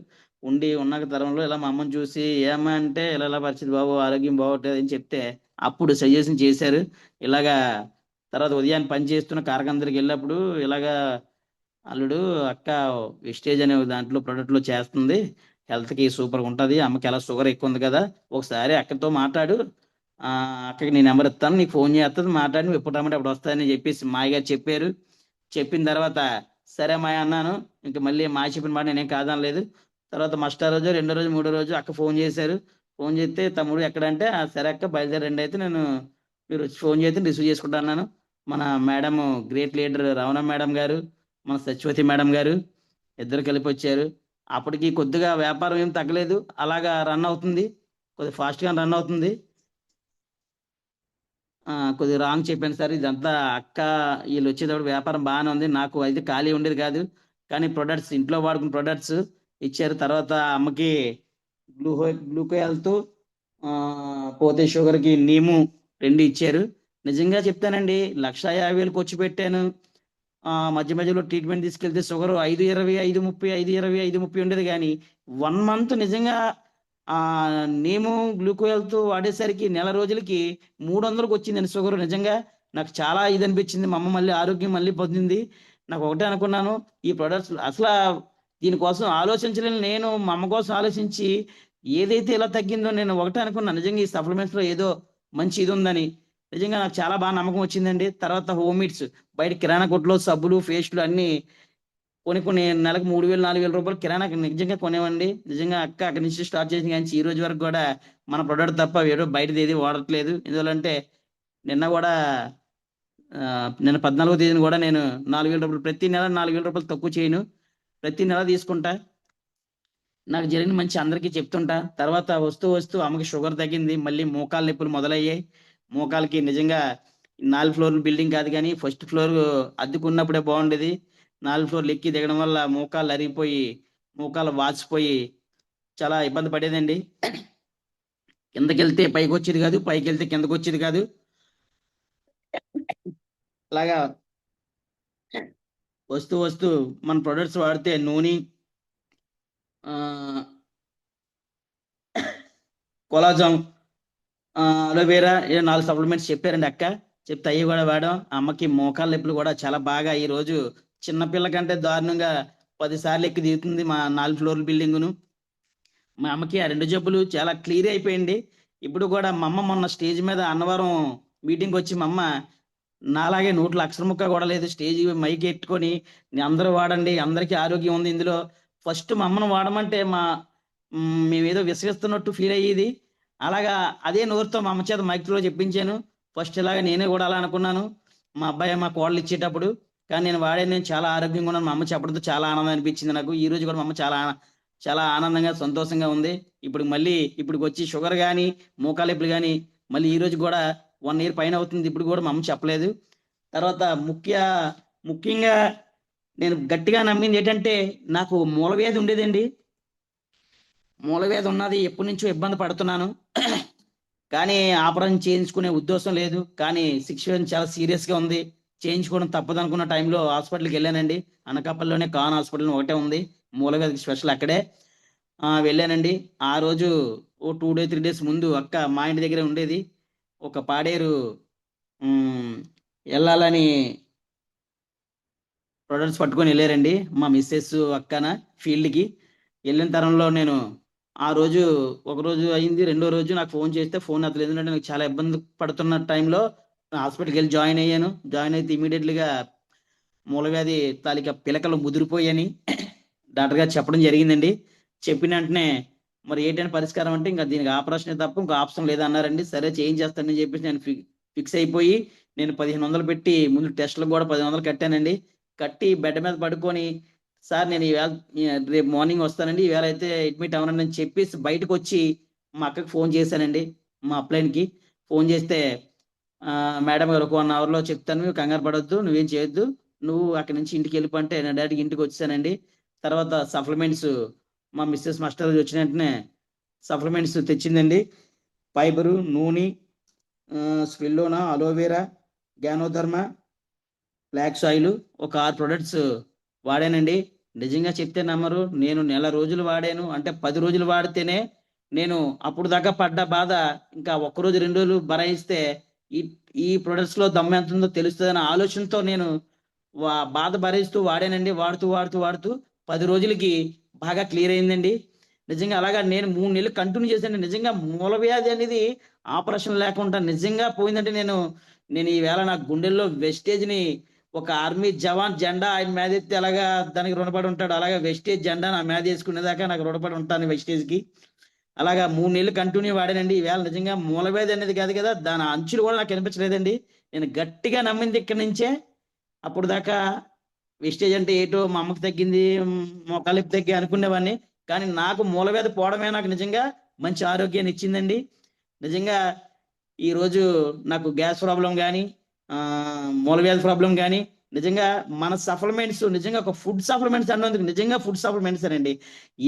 ఉన్న తరంలో ఇలా మా అమ్మని చూసి ఏమా అంటే ఇలా పరిస్థితి బాబు, ఆరోగ్యం బాగోట్లేదు అని చెప్తే అప్పుడు సజెషన్ చేశారు. ఇలాగా తర్వాత ఉదయాన్ని పని చేస్తున్న కార్ఖానా దగ్గరికి వెళ్ళినప్పుడు ఇలాగా అల్లుడు అక్క విస్టేజ్ అనే దాంట్లో ప్రొడక్ట్లో చేస్తుంది, హెల్త్కి సూపర్గా ఉంటుంది, అమ్మకి ఎలా షుగర్ ఎక్కువ ఉంది కదా, ఒకసారి అక్కతో మాట్లాడు, అక్కకి నీ నెంబర్ ఇస్తాను, నీకు ఫోన్ చేస్తాను, మాట్లాడి నువ్వు ఎప్పుడు రమ్మంటే అప్పుడు వస్తానని చెప్పేసి మాయ గారు చెప్పారు. చెప్పిన తర్వాత సరే మాయ అన్నాను. ఇంకా మళ్ళీ మాయ చెప్పిన మాట నేనేం కాదనలేదు. తర్వాత మస్టర్ రోజు, రెండో రోజు, మూడో రోజు అక్క ఫోన్ చేశారు. ఫోన్ చేస్తే తమ్ముడు ఎక్కడంటే సరే అక్క బయలుదేరండి, అయితే నేను మీరు వచ్చి ఫోన్ చేస్తే రిసీవ్ చేసుకుంటా అన్నాను. మన madam great leader Ramana madam గారు, మన సత్యవతి మేడం గారు ఇద్దరు కలిపి వచ్చారు. అప్పటికి కొద్దిగా వ్యాపారం ఏం తగ్గలేదు, అలాగా రన్ అవుతుంది, కొద్దిగా ఫాస్ట్గా రన్ అవుతుంది. కొద్దిగా రాంగ్ చెప్పాను సార్. ఇదంతా అక్క వీళ్ళు వచ్చేటప్పుడు వ్యాపారం బాగానే ఉంది, నాకు అయితే ఖాళీ ఉండేది కాదు. కానీ ప్రొడక్ట్స్ ఇంట్లో వాడుకున్న ప్రొడక్ట్స్ ఇచ్చారు. తర్వాత అమ్మకి గ్లూకోహెల్త్ పోతే షుగర్కి నీము 2 ఇచ్చారు. నిజంగా చెప్తానండి, 1,50,000 ఖర్చు పెట్టాను. మధ్య మధ్యలో ట్రీట్మెంట్ తీసుకెళ్తే షుగర్ 5,20, 5,30, 5,20, 5,30 ఉండేది. కానీ 1 మంత్ నిజంగా నేము గ్లూకోహెల్త్ వాడేసరికి నెల రోజులకి 300కి వచ్చిందండి షుగర్. నిజంగా నాకు చాలా ఇది అనిపించింది. మా అమ్మ మళ్ళీ ఆరోగ్యం మళ్ళీ పొందింది. నాకు ఒకటే అనుకున్నాను, ఈ ప్రొడక్ట్స్ అసలు దీనికోసం ఆలోచించలేను నేను. మా అమ్మ కోసం ఆలోచించి ఏదైతే ఇలా తగ్గిందో నేను ఒకటే అనుకున్నాను, నిజంగా ఈ సప్లిమెంట్స్లో ఏదో మంచి ఇది ఉందని. నిజంగా నాకు చాలా బాగా నమ్మకం వచ్చిందండి. తర్వాత హోమ్ మీట్స్ బయట కిరాణా కొట్లో సబ్బులు, పేస్టులు అన్నీ కొన్ని నెలకు 3,000, 4,000 రూపాయలు కిరాణాకి నిజంగా కొనేవండి. నిజంగా అక్క అక్కడి నుంచి స్టార్ట్ చేసింది, కానీ ఈ రోజు వరకు కూడా మన ప్రొడక్ట్ తప్ప వేరే బయటది ఏది వాడట్లేదు. ఎందుకంటే నిన్న కూడా నిన్న 14వ తేదీన కూడా నేను 4,000 రూపాయలు, ప్రతి నెల 4,000 రూపాయలు తక్కువ చేయను, ప్రతి నెల తీసుకుంటా. నాకు జరిగిన మంచి అందరికీ చెప్తుంటా. తర్వాత వస్తూ వస్తూ అమ్మకి షుగర్ తగ్గింది, మళ్ళీ మోకాళ్ళ నొప్పులు మొదలయ్యాయి. మోకాలకి నిజంగా 4 ఫ్లోర్ల బిల్డింగ్ కాదు, కానీ ఫస్ట్ ఫ్లోర్ అద్దెకున్నప్పుడే బాగుండేది. 4 ఫ్లోర్లు ఎక్కి దిగడం వల్ల మోకాళ్ళు అరిగిపోయి, మోకాళ్ళు వాచిపోయి చాలా ఇబ్బంది పడేదండి. కిందకి వెళ్తే పైకి వచ్చేది కాదు, పైకి వెళ్తే కిందకి వచ్చేది కాదు. అలాగా వస్తూ వస్తూ మన ప్రొడక్ట్స్ వాడితే నూనె, కొలాజం, అలోవేరా 4 సప్లిమెంట్స్ చెప్పారండి అక్క. చెప్తే అవి కూడా వాడాం. అమ్మకి మోకాళ్ళ నొప్పులు కూడా చాలా బాగా, ఈ రోజు చిన్నపిల్ల కంటే దారుణంగా 10 సార్లు ఎక్కి దిగుతుంది మా 4 ఫ్లోర్ల బిల్డింగును. మా అమ్మకి ఆ 2 జబ్బులు చాలా క్లియర్ అయిపోయింది. ఇప్పుడు కూడా మా అమ్మ మొన్న స్టేజ్ మీద అన్నవరం మీటింగ్కి వచ్చి, మా అమ్మ నాలాగే నోట్లో అక్షరం ముక్క కూడా లేదు, స్టేజ్ మైక్ ఎట్టుకొని అందరూ వాడండి, అందరికీ ఆరోగ్యం ఉంది ఇందులో. ఫస్ట్ మా అమ్మను వాడమంటే మేమేదో విసిగిస్తున్నట్టు ఫీల్ అయ్యేది. అలాగా అదే నోరుతో మా అమ్మ చేత మైక్లో చెప్పించాను. ఫస్ట్ ఇలాగ నేనే కూడా అలా అనుకున్నాను మా అబ్బాయి మా కోళ్ళు ఇచ్చేటప్పుడు. కానీ నేను వాడే నేను చాలా ఆరోగ్యంగా ఉన్నాను. మా అమ్మ చెప్పడంతో చాలా ఆనందం అనిపించింది నాకు. ఈ రోజు కూడా మా అమ్మ చాలా చాలా ఆనందంగా సంతోషంగా ఉంది. ఇప్పుడు వచ్చి షుగర్ కానీ మోకాలిప్పులు కానీ మళ్ళీ ఈ రోజు కూడా 1 ఇయర్ పైన అవుతుంది. ఇప్పుడు కూడా మా అమ్మ చెప్పలేదు. తర్వాత ముఖ్యంగా నేను గట్టిగా నమ్మింది ఏంటంటే, నాకు మూలవ్యాధి ఉండేదండి. మూలవ్యాధి ఉన్నది, ఎప్పటి నుంచో ఇబ్బంది పడుతున్నాను. కానీ ఆపరేషన్ చేయించుకునే ఉద్దేశం లేదు. కానీ సిచ్యువేషన్ చాలా సీరియస్గా ఉంది, చేయించుకోవడం తప్పదు అనుకున్న టైంలో హాస్పిటల్కి వెళ్ళానండి. అనకాపల్లిలోనే కాన్ హాస్పిటల్ ఒకటే ఉంది, మూలవ్యాధికి స్పెషల్, అక్కడే వెళ్ళానండి. ఆ రోజు ఓ 2 days 3 days ముందు అక్క మా ఇంటి దగ్గరే ఉండేది. ఒక పాడేరు వెళ్ళాలని ప్రొడక్ట్స్ పట్టుకొని వెళ్ళారండి మా మిస్సెస్ అక్కన ఫీల్డ్కి. వెళ్ళిన తరంలో నేను ఆ రోజు ఒకరోజు అయింది, రెండో రోజు నాకు ఫోన్ చేస్తే ఫోన్ అతలేదు. ఎందుకంటే నాకు చాలా ఇబ్బంది పడుతున్న టైంలో హాస్పిటల్కి వెళ్ళి జాయిన్ అయ్యాను. జాయిన్ అయితే ఇమీడియట్లీగా మూలవ్యాధి తాలూకా పిలకలు ముదిరిపోయాని డాక్టర్ గారు చెప్పడం జరిగిందండి. చెప్పిన వెంటనే మరి ఏంటంటే పరిష్కారం అంటే ఇంకా దీనికి ఆపరేషన్ తప్ప ఇంకా ఆప్షన్ లేదన్నారండి. సరే చేయించేస్తానని చెప్పేసి నేను ఫిక్స్ అయిపోయి నేను 1,500 పెట్టి ముందు టెస్టులకు కూడా 1,500 కట్టానండి. కట్టి బెడ్ మీద పడుకొని, సార్ నేను రేపు మార్నింగ్ వస్తానండి, ఈవేళ అయితే అడ్మిట్ అవ్వనండి అని చెప్పేసి బయటకు వచ్చి మా అక్కకి ఫోన్ చేశానండి. మా అప్లైన్కి ఫోన్ చేస్తే మేడం గారు ఒక 1 hourలో చెప్తాను, కంగారు పడొద్దు, నువ్వేం చేయొద్దు, నువ్వు అక్కడి నుంచి ఇంటికి వెళ్ళిపోంటే నేను డైరెక్ట్గా ఇంటికి వచ్చానండి. తర్వాత సప్లిమెంట్స్ మా మిస్సెస్ మాస్టర్ వచ్చిన వెంటనే సప్లిమెంట్స్ తెచ్చిందండి. ఫైబరు, నూనె, స్పిల్లోనా, అలోవేరా, గ్యానోధర్మ, ఫ్లాక్స్ ఆయిల్, ఒక 6 ప్రొడక్ట్స్ వాడానండి. నిజంగా చెప్తే నమ్మరు, నేను నెల రోజులు వాడాను. అంటే 10 రోజులు వాడితేనే నేను అప్పుడు దాకా పడ్డ బాధ ఇంకా 1 రోజు 2 రోజులు భరాయిస్తే ఈ ప్రొడక్ట్స్లో దమ్ము ఎంత ఉందో తెలుస్తుందనే ఆలోచనతో నేను బాధ భరిస్తూ వాడానండి. వాడుతూ 10 రోజులకి బాగా క్లియర్ అయిందండి. నిజంగా అలాగా నేను 3 నెలలు కంటిన్యూ చేశాను. నిజంగా మూలవ్యాధి అనేది ఆపరేషన్ లేకుండా నిజంగా పోయిందంటే నేను ఈవేళ నా గుండెల్లో వెస్టేజ్‌ని ఒక ఆర్మీ జవాన్ జెండా ఆయన మీదెత్తి అలాగా దానికి రుణపడి ఉంటాడు. అలాగా వెస్టేజ్ జెండా నా మీదేసుకునేదాకా నాకు రుణపడి ఉంటాను వెస్టేజ్‌కి. అలాగా 3 నెలలు కంటిన్యూ వాడానండి. ఈవేళ నిజంగా మూలవ్యాధి అనేది కాదు కదా! దాని అంచులు కూడా నాకు కనిపించలేదండి. నేను గట్టిగా నమ్మింది ఇక్కడి నుంచే. అప్పుడు దాకా వెస్టేజ్ అంటే ఏటో మా అమ్మకి తగ్గింది, మోకాళ్ళ నొప్పి తగ్గి అనుకునేవాడిని. కానీ నాకు మూలవ్యాధి పోవడమే నాకు నిజంగా మంచి ఆరోగ్యాన్ని ఇచ్చిందండి. నిజంగా ఈరోజు నాకు గ్యాస్ ప్రాబ్లం గానీ, మూలవ్యాధి ప్రాబ్లం గానీ, నిజంగా మన సప్లిమెంట్స్ నిజంగా ఒక ఫుడ్ సప్లిమెంట్స్ అన్నందుకు నిజంగా ఫుడ్ సప్లిమెంట్స్ అండి.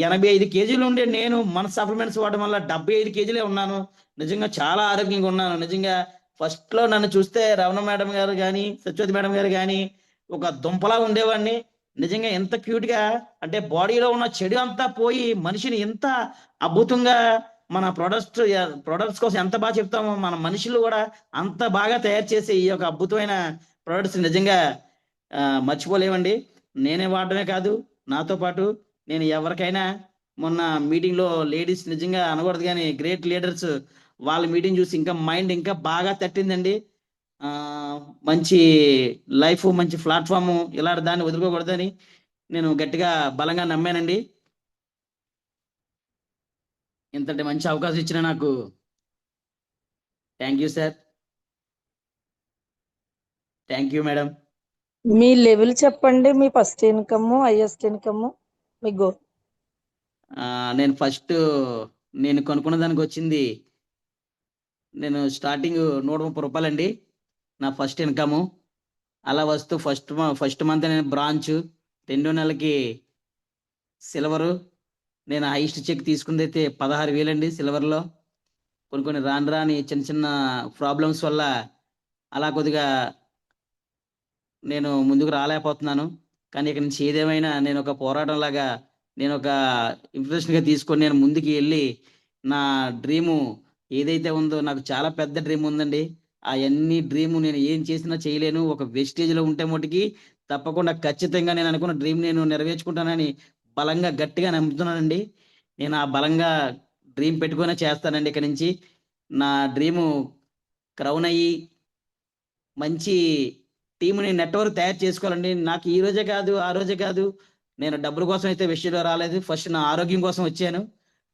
85 కేజీలు ఉండే నేను మన సప్లిమెంట్స్ వాడడం వల్ల 75 కేజీలే ఉన్నాను. నిజంగా చాలా ఆరోగ్యంగా ఉన్నాను. నిజంగా ఫస్ట్‌లో నన్ను చూస్తే రమణ మేడం గారు గానీ, సత్యవతి మేడం గారు గానీ, ఒక దుంపలా ఉండేవాడిని. నిజంగా ఎంత క్యూట్‌గా అంటే బాడీలో ఉన్న చెడు అంతా పోయి మనిషిని ఎంత అద్భుతంగా మన ప్రొడక్ట్స్ కోసం ఎంత బాగా చెప్తామో మన మనుషులు కూడా అంత బాగా తయారు చేసే ఈ యొక్క అద్భుతమైన ప్రొడక్ట్స్ నిజంగా మర్చిపోలేమండి. నేనే వాడడమే కాదు, నాతో పాటు నేను ఎవరికైనా మొన్న మీటింగ్‌లో లేడీస్ నిజంగా అనకూడదు గానీ గ్రేట్ లీడర్స్ వాళ్ళ మీటింగ్ చూసి ఇంకా మైండ్ ఇంకా బాగా తట్టిందండి. మంచి లైఫ్, మంచి ప్లాట్‌ఫార్మ్ ఇలాంటి దాన్ని వదులుకోకూడదని నేను గట్టిగా బలంగా నమ్మానండి. ఇంతటి మంచి అవకాశం ఇచ్చిన నాకు thank you sir. Thank you madam. Me level చెప్పండి, మీ ఫస్ట్ ఇన్కమ్, హైయెస్ట్ ఇన్కమ్, మీ గోల్. నేను ఫస్ట్ నేను కొనుక్కున్న దానికి వచ్చింది నేను స్టార్టింగ్ ₹130 అండి నా ఫస్ట్ ఇన్కమ్. అలా వస్తూ ఫస్ట్ మంత్ నేను బ్రాంచ్, 2 నెలలకి సిల్వరు. నేను హైయెస్ట్ చెక్ తీసుకుందైతే 16,000 అండి సిల్వర్‌లో. కొన్ని రాని చిన్న చిన్న ప్రాబ్లమ్స్ వల్ల అలా కొద్దిగా నేను ముందుకు రాలేకపోతున్నాను. కానీ ఇక నుంచి ఏదేమైనా నేను ఒక పోరాటంలాగా నేను ఒక ఇన్స్పిరేషన్‌గా తీసుకొని నేను ముందుకు ఎళ్ళి నా డ్రీము ఏదైతే ఉందో నాకు చాలా పెద్ద డ్రీమ్ ఉందండి. అయన్నీ డ్రీము నేను ఏం చేసినా చేయలేను. ఒక వెస్టేజ్‌లో ఉంటే మటికి తప్పకుండా ఖచ్చితంగా నేను అనుకున్న డ్రీమ్ నేను నెరవేర్చుకుంటానని బలంగా గట్టిగా నమ్ముతున్నానండి. నేను ఆ బలంగా డ్రీమ్ పెట్టుకొనే చేస్తానండి ఇక నుంచి. నా డ్రీము క్రౌన్ అయ్యి మంచి టీమ్‌ని నెట్‌వర్క్ తయారు చేసుకోవాలండి. నాకు ఈ రోజే కాదు, ఆ రోజే కాదు. నేను డబ్బుల కోసం అయితే విషయంలో రాలేదు. ఫస్ట్ నా ఆరోగ్యం కోసం వచ్చాను.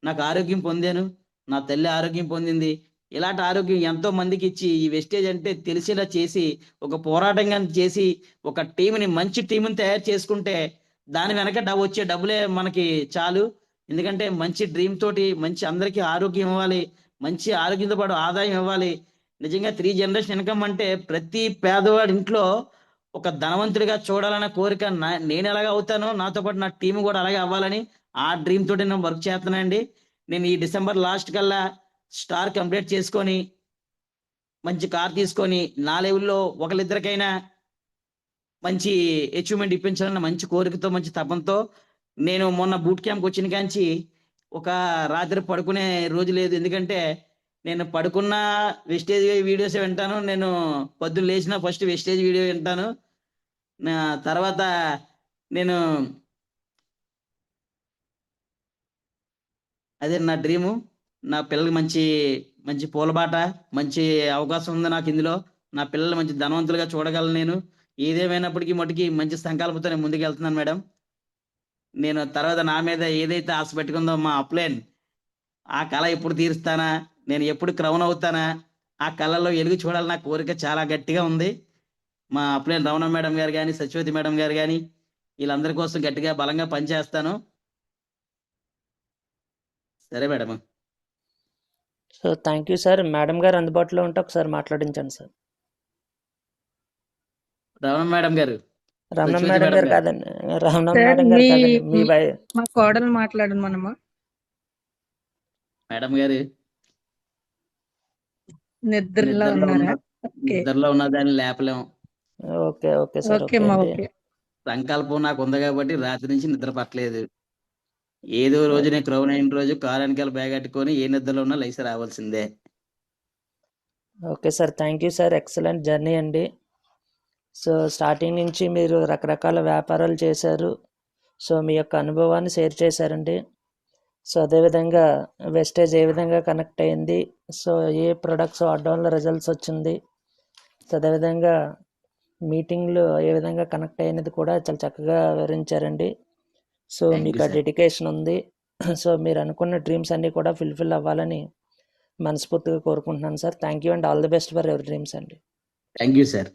నాకు ఆరోగ్యం పొందాను. నా తల్లి ఆరోగ్యం పొందింది. ఇలాంటి ఆరోగ్యం ఎంతో మందికిచ్చి ఈ వెస్టేజ్ అంటే తెలిసేలా చేసి, ఒక పోరాటంగా చేసి, ఒక టీమ్‌ని మంచి టీమ్‌ని తయారు చేసుకుంటే, దాని వెనక వచ్చే డబ్బులే మనకి చాలు. ఎందుకంటే మంచి డ్రీమ్ తోటి మంచి అందరికీ ఆరోగ్యం ఇవ్వాలి. మంచి ఆరోగ్యంతో పాటు ఆదాయం ఇవ్వాలి. నిజంగా 3 జనరేషన్ ఇన్‌కమ్ అంటే ప్రతి పేదవాడి ఇంట్లో ఒక ధనవంతుడిగా చూడాలన్న కోరిక నేనెలాగా అవుతానో నాతో పాటు నా టీమ్ గూడా అలాగే అవ్వాలని ఆ డ్రీమ్ తోటి నేను వర్క్ చేస్తున్నానండి. నేను ఈ డిసెంబర్ లాస్ట్ కల్లా స్టార్ కంప్లీట్ చేసుకొని, మంచి కార్ తీసుకొని, నా లెవెల్‌లో ఒకళ్ళిద్దరికైనా మంచి అచీవ్‌మెంట్ ఇప్పించాలన్న మంచి కోరికతో, మంచి తపనతో నేను మొన్న బూట్ క్యాంప్‌కి వచ్చిన కాంచి ఒక రాత్రి పడుకునే రోజు లేదు. ఎందుకంటే నేను పడుకున్న వెస్టేజ్ వీడియోసే వింటాను. నేను పొద్దున్న లేచినా ఫస్ట్ వెస్టేజ్ వీడియో వింటాను. నా తర్వాత నేను అదే నా డ్రీము. నా పిల్లలకి మంచి పూలబాట, మంచి అవకాశం ఉంది నాకిందులో. నా పిల్లలు మంచి ధనవంతులుగా చూడగలను నేను. ఏదేమైనప్పటికి మటికి మంచి సంకల్పంతో నేను ముందుకెళ్తున్నాను మేడం. నేను తర్వాత నా మీద ఏదైతే ఆశ పెట్టుకుందో మా అప్‌లైన్, ఆ కల ఎప్పుడు తీరుస్తానా? నేను ఎప్పుడు క్రౌన్ అవుతానా? ఆ కళలో ఎలుగు చూడాలని నా కోరిక చాలా గట్టిగా ఉంది. మా అప్‌లైన్ రమణ మేడం గారు గాని, సత్యవతి మేడం గారు గాని, వీళ్ళందరి కోసం గట్టిగా బలంగా పనిచేస్తాను. సరే madam. So thank you sir. Madam గారు అందుబాటులో ఉంటే ఒకసారి మాట్లాడించండి సార్. రమణ మేడం గారు. రమణ సత్యవతి మేడం మేడం గారు గారు. కాదండి. రమణ సార్, మేడం గారు మీ కాదండి. మీ మా కోడలు మాట్లాడను మనమా? మేడం గారు నిద్రలో నిద్రలో ఉన్నారా? ఓకే, నిద్రలో ఉన్నదాన్ని లేపలేం. Okay sir. ఓకే ఓకే మా అండి. ఓకే. సంకల్పం నాకుంది కాబట్టి రాత్రి నుంచి నిద్ర పట్టలేదు. ఏదో రోజు నేను క్రౌన్ అయిన రోజు కారు వెనకాల బ్యాగ్ కట్టుకొని ఏ నిద్రలో ఉన్నా లేసి రావాల్సిందే. Okay sir. Thank you sir. Excellent journey అండి. సో స్టార్టింగ్ నుంచి మీరు రకరకాల వ్యాపారాలు చేశారు. సో మీ యొక్క అనుభవాన్ని షేర్ చేశారండి. సో అదేవిధంగా వెస్టేజ్ ఏ విధంగా కనెక్ట్ అయింది, సో ఏ ప్రొడక్ట్స్ వాడడం వల్ల రిజల్ట్స్ వచ్చింది, సో అదేవిధంగా మీటింగ్లు ఏ విధంగా కనెక్ట్ అయినది కూడా చాలా చక్కగా వివరించారండి. సో Thank you, మీకు ఆ sir. డెడికేషన్ ఉంది. సో మీరు అనుకున్న డ్రీమ్స్ అన్నీ కూడా ఫుల్ఫిల్ అవ్వాలని మనస్ఫూర్తిగా కోరుకుంటున్నాను sir. Thank you and all the best for your dreams అండి. Thank you sir.